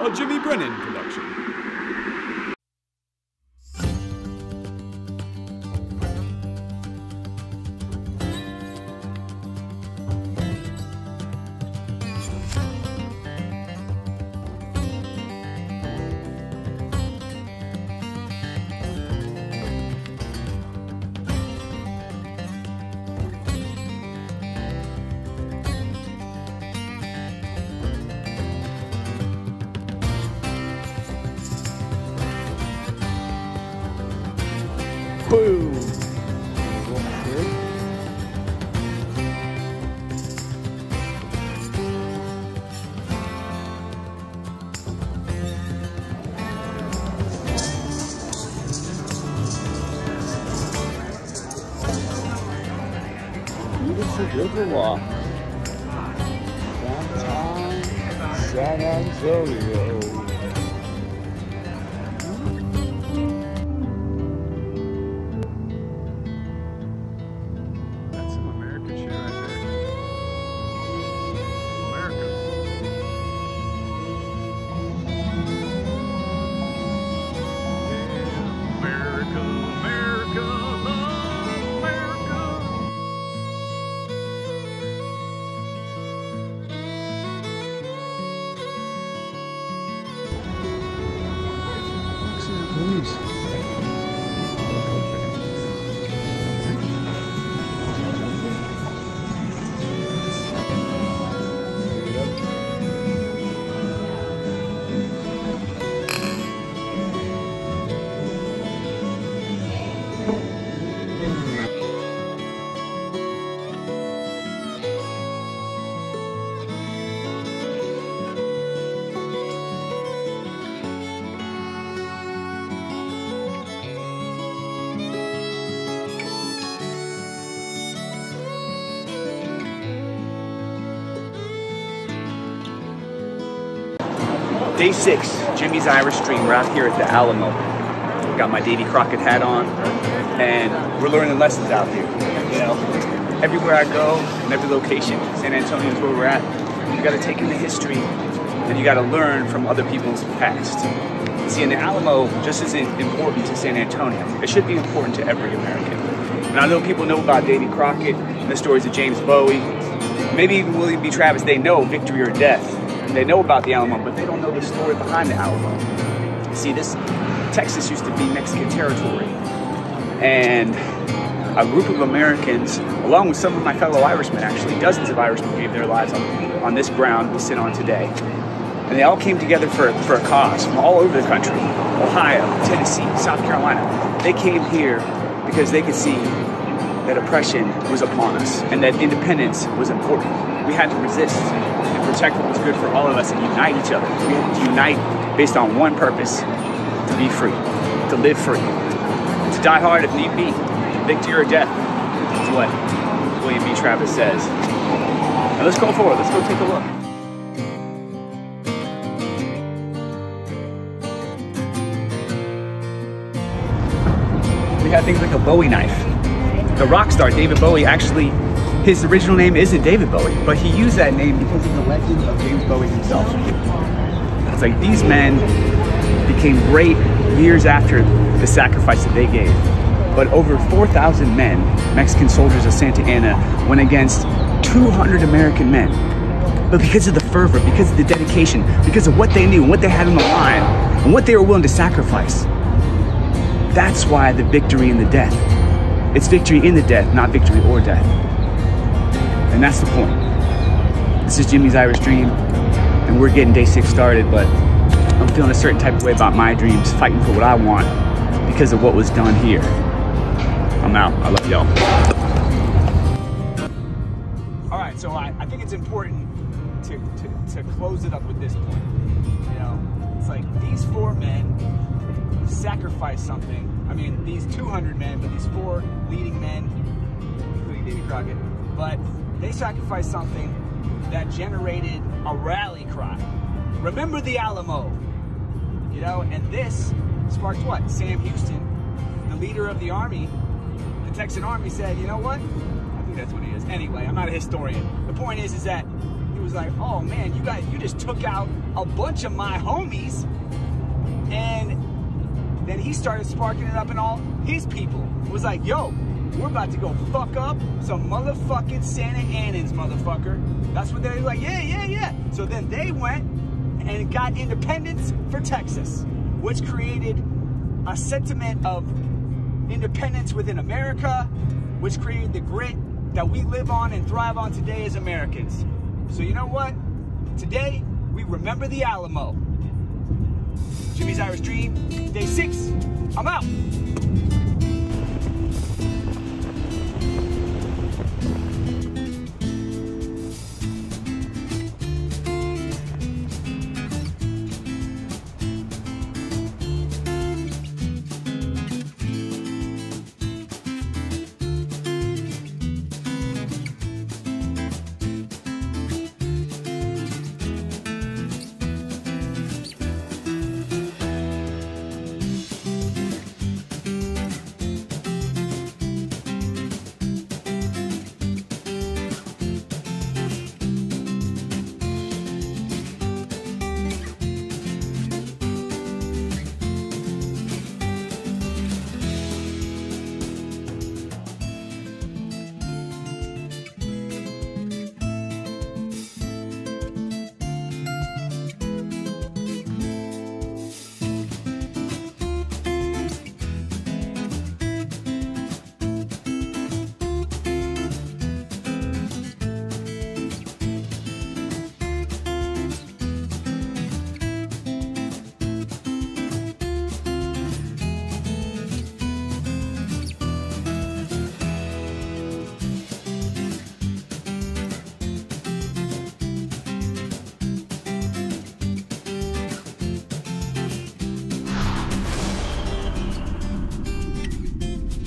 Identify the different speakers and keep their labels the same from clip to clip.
Speaker 1: a Jimmy Brennan production.
Speaker 2: Woo! Beautiful river walk downtown San Antonio.
Speaker 3: Day 6, Jimmy's Irish Dream. We're out here at the Alamo. Got my Davy Crockett hat on, and we're learning lessons out here. You know, everywhere I go, in every location, San Antonio is where we're at. You got to take in the history, and you got to learn from other people's past. See, and the Alamo just isn't important to San Antonio. It should be important to every American. And I know people know about Davy Crockett and the stories of James Bowie. Maybe even William B. Travis. They know Victory or Death. They know about the Alamo, but they don't know the story behind the Alamo. See, Texas used to be Mexican territory, and a group of Americans, along with some of my fellow Irishmen, actually, dozens of Irishmen gave their lives on this ground we sit on today. And they all came together for a cause from all over the country, Ohio, Tennessee, South Carolina. They came here because they could see that oppression was upon us and that independence was important. We had to resist and protect what was good for all of us and unite each other. We had to unite based on one purpose: to be free, to live free, to die hard if need be. Victory or death is what William B. Travis says. Now let's go forward, let's go take a look. We have things like a Bowie knife. The rock star David Bowie, actually, his original name isn't David Bowie, but he used that name because of the legend of James Bowie himself. It's like these men became great years after the sacrifice that they gave. But over 4,000 men, Mexican soldiers of Santa Anna, went against 200 American men. But because of the fervor, because of the dedication, because of what they knew, what they had on the line, and what they were willing to sacrifice, that's why the victory in the death. It's victory in the death, not victory or death. And that's the point. This is Jimmy's Irish Dream, and we're getting day 6 started, but I'm feeling a certain type of way about my dreams, fighting for what I want because of what was done here. I'm out. I love y'all. All right, so I think it's important to close it up with this point. You know, it's like these 4 men sacrificed something. I mean, these 200 men, but these 4 leading men, including Davy Crockett, but they sacrificed something that generated a rally cry. Remember the Alamo, you know, and this sparked what? Sam Houston, the leader of the army, the Texan army, said, you know what? I think that's what he is. Anyway, I'm not a historian. The point is that he was like, oh man, you just took out a bunch of my homies. And then he started sparking it up, and all his people was like, yo, we're about to go fuck up some motherfucking Santa Anans, motherfucker. That's what they were like, yeah. So then they went and got independence for Texas, which created a sentiment of independence within America, which created the grit that we live on and thrive on today as Americans. So you know what? Today, we remember the Alamo. Jimmy's Irish Dream, day 6. I'm out.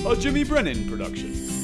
Speaker 2: A Jimmy Brennan production.